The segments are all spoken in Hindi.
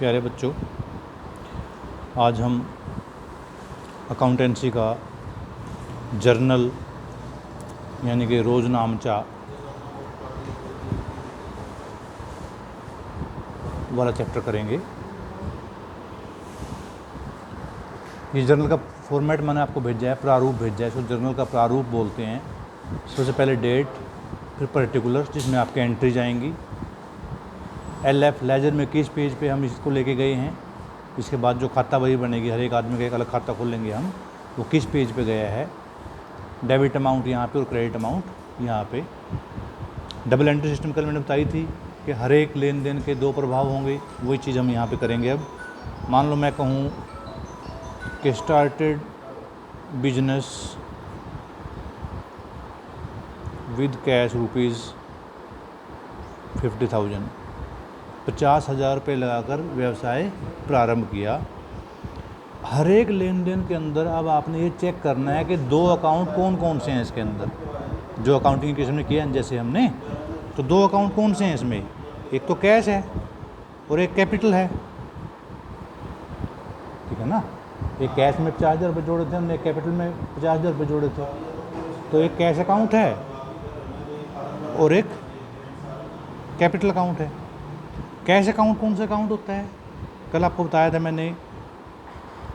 प्यारे बच्चों, आज हम अकाउंटेंसी का जर्नल यानी कि रोज़नामचा वाला चैप्टर करेंगे। ये जर्नल का फॉर्मेट मैंने आपको भेजा है, प्रारूप भेजा है, इसको जर्नल का प्रारूप बोलते हैं। सबसे पहले डेट, फिर पर्टिकुलर जिसमें आपके एंट्री जाएंगी, LF लेजर में किस पेज पे हम इसको लेके गए हैं, इसके बाद जो खाता बही बनेगी, हर एक आदमी का एक अलग खाता खोलेंगे हम, वो किस पेज पे गया है, डेबिट अमाउंट यहाँ पे और क्रेडिट अमाउंट यहाँ पे। डबल एंट्री सिस्टम कल मैंने बताई थी कि हर एक लेन देन के दो प्रभाव होंगे, वही चीज़ हम यहाँ पे करेंगे। अब मान लो मैं कहूँ कि स्टार्टेड बिजनेस विद कैश ₹50,000, 50,000 रुपये लगाकर व्यवसाय प्रारंभ किया। हर एक लेन देन के अंदर अब आपने ये चेक करना है कि दो अकाउंट कौन कौन से हैं इसके अंदर। जो अकाउंटिंग केस में किया जैसे हमने, तो दो अकाउंट कौन से हैं इसमें, एक तो कैश है और एक कैपिटल है, ठीक है ना। एक कैश में 50,000 रुपये जोड़े थे हमने, एक कैपिटल में 50,000 रुपये जोड़े थे। तो एक कैश अकाउंट है और एक कैपिटल अकाउंट है। कैश अकाउंट कौन सा अकाउंट होता है, कल आपको बताया था मैंने,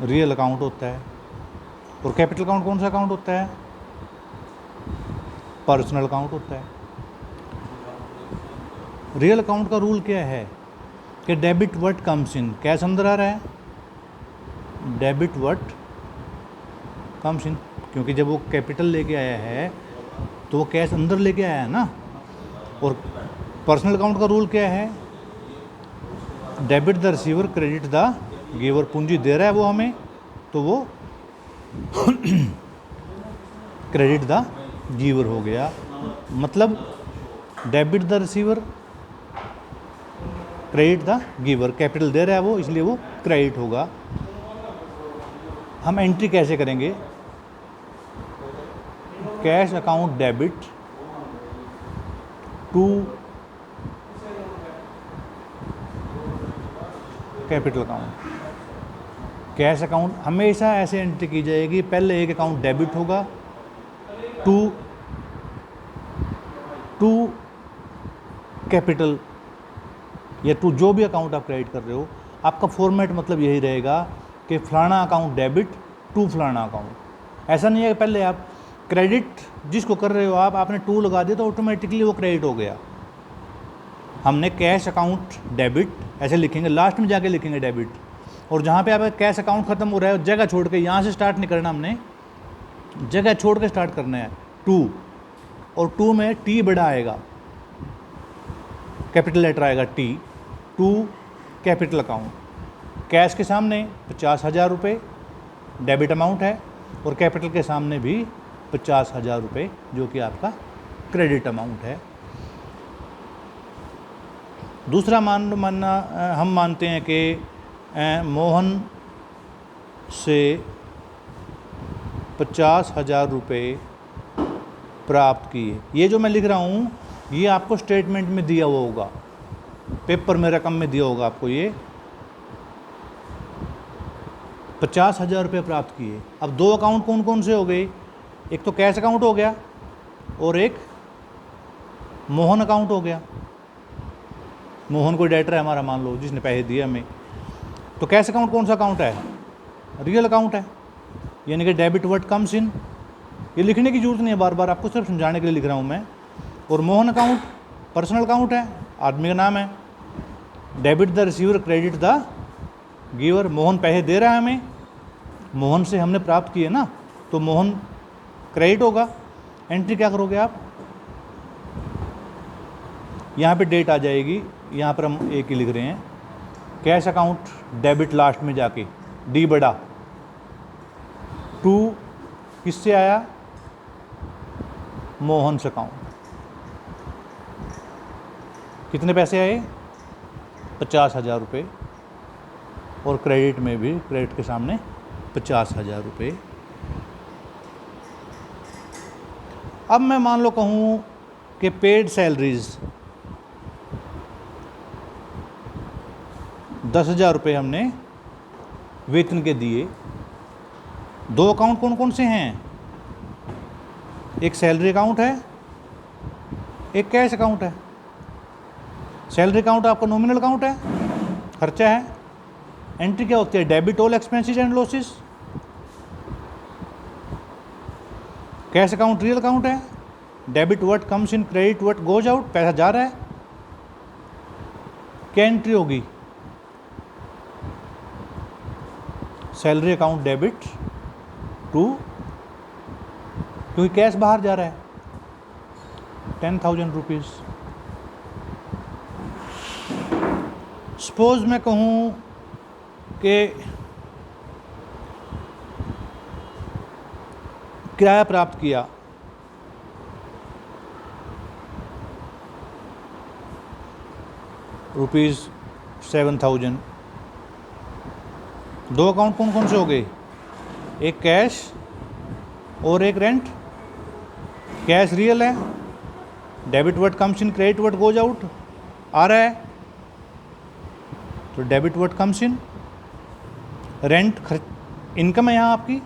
रियल अकाउंट होता है। और कैपिटल अकाउंट कौन सा अकाउंट होता है, पर्सनल अकाउंट होता है। रियल अकाउंट का रूल क्या है कि debit what comes in, cash अंदर आ रहा है, डेबिट व्हाट कम्स इन, क्योंकि जब वो कैपिटल लेके आया है तो वो कैश अंदर लेके आया है ना। और पर्सनल अकाउंट का रूल क्या है, debit the receiver credit the giver, पूंजी दे रहा है वो हमें तो वो क्रेडिट द गिवर हो गया। मतलब debit the receiver credit the giver, capital दे रहा है वो इसलिए वो क्रेडिट होगा। हम एंट्री कैसे करेंगे, cash account debit to capital account. Cash account हमेशा ऐसे एंट्री की जाएगी, पहले एक अकाउंट डेबिट होगा टू कैपिटल या टू जो भी अकाउंट आप क्रेडिट कर रहे हो। आपका फॉर्मेट मतलब यही रहेगा कि फलाना अकाउंट डेबिट टू फलाना अकाउंट। ऐसा नहीं है कि पहले आप क्रेडिट जिसको कर रहे हो आपने टू लगा दिया तो ऑटोमेटिकली वो क्रेडिट हो गया। हमने कैश अकाउंट डेबिट ऐसे लिखेंगे, लास्ट में जाके लिखेंगे डेबिट, और जहाँ पे आपका कैश अकाउंट खत्म हो रहा है जगह छोड़ के, यहाँ से स्टार्ट नहीं करना, हमने जगह छोड़ के स्टार्ट करना है टू, और टू में टी बड़ा आएगा, कैपिटल लेटर आएगा T, to capital account. Cash के सामने 50,000 रुपये डेबिट अमाउंट है और कैपिटल के सामने भी 50,000 रुपये जो कि आपका क्रेडिट अमाउंट है। दूसरा हम मानते हैं कि मोहन से 50,000 रुपये प्राप्त किए। ये जो मैं लिख रहा हूँ ये आपको स्टेटमेंट में दिया हुआ होगा, पेपर में रकम में दिया होगा आपको, ये 50,000 रुपये प्राप्त किए। अब दो अकाउंट कौन कौन से हो गए, एक तो कैश अकाउंट हो गया और एक मोहन अकाउंट हो गया। मोहन कोई डेटर है हमारा, मान लो, जिसने पैसे दिए हमें। तो कैश अकाउंट कौन सा अकाउंट है, रियल अकाउंट है, यानी कि डेबिट व्हाट कम्स इन। ये लिखने की जरूरत नहीं है, बार बार आपको सिर्फ समझाने के लिए लिख रहा हूँ मैं। और मोहन अकाउंट पर्सनल अकाउंट है, आदमी का नाम है, debit the receiver credit the giver, Mohan पैसे दे रहा है हमें, मोहन से हमने प्राप्त किए ना, तो मोहन क्रेडिट होगा। एंट्री क्या करोगे आप, यहाँ पे डेट आ जाएगी, यहाँ पर हम एक ही लिख रहे हैं, कैश अकाउंट डेबिट लास्ट में जाके डी बड़ा, टू किससे आया, मोहन से अकाउंट। कितने पैसे आए, 50,000 रुपये, और क्रेडिट में भी क्रेडिट के सामने 50,000 रुपये। अब मैं मान लो कहूँ कि पेड सैलरीज 10,000 रुपये हमने वेतन के दिए। दो अकाउंट कौन कौन से हैं? एक सैलरी अकाउंट है, एक कैश अकाउंट है। सैलरी अकाउंट आपका नॉमिनल अकाउंट है, खर्चा है। एंट्री क्या होती है? Debit all expenses and losses. Cash account real account है, debit what comes in, credit what goes out, पैसा जा रहा है। क्या एंट्री होगी? सैलरी अकाउंट डेबिट टू, क्योंकि कैश बाहर जा रहा है, 10,000 रुपीज़। सपोज मैं कहूँ कि किराया प्राप्त किया ₹7,000। दो अकाउंट कौन कौन से हो गए? एक कैश और एक रेंट। कैश रियल है, debit what comes in, credit what goes out आ रहा है, तो debit what comes in. Rent income है यहाँ आपकी,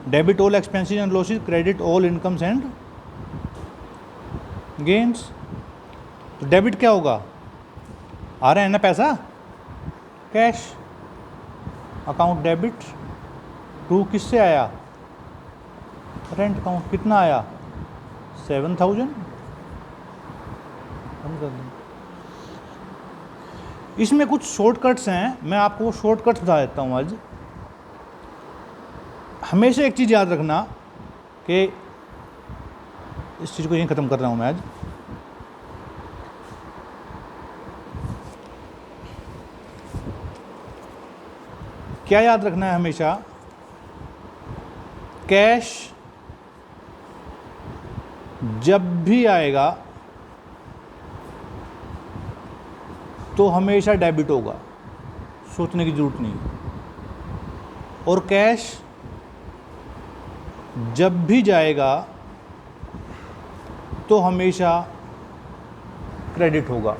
debit all expenses and losses, credit all incomes and gains. तो डेबिट क्या होगा? आ रहा है ना पैसा, कैश। अकाउंट डेबिट टू किससे आया? Rent account. कितना आया? 7,000। हम कर दें। इसमें कुछ शॉर्टकट्स हैं, मैं आपको वो शॉर्टकट्स बता देता हूँ आज। हमेशा एक चीज़ याद रखना कि इस चीज़ को यहीं ख़त्म कर रहा हूँ मैं आज। क्या याद रखना है हमेशा? कैश जब भी आएगा तो हमेशा डेबिट होगा, सोचने की ज़रूरत नहीं। और कैश जब भी जाएगा तो हमेशा क्रेडिट होगा।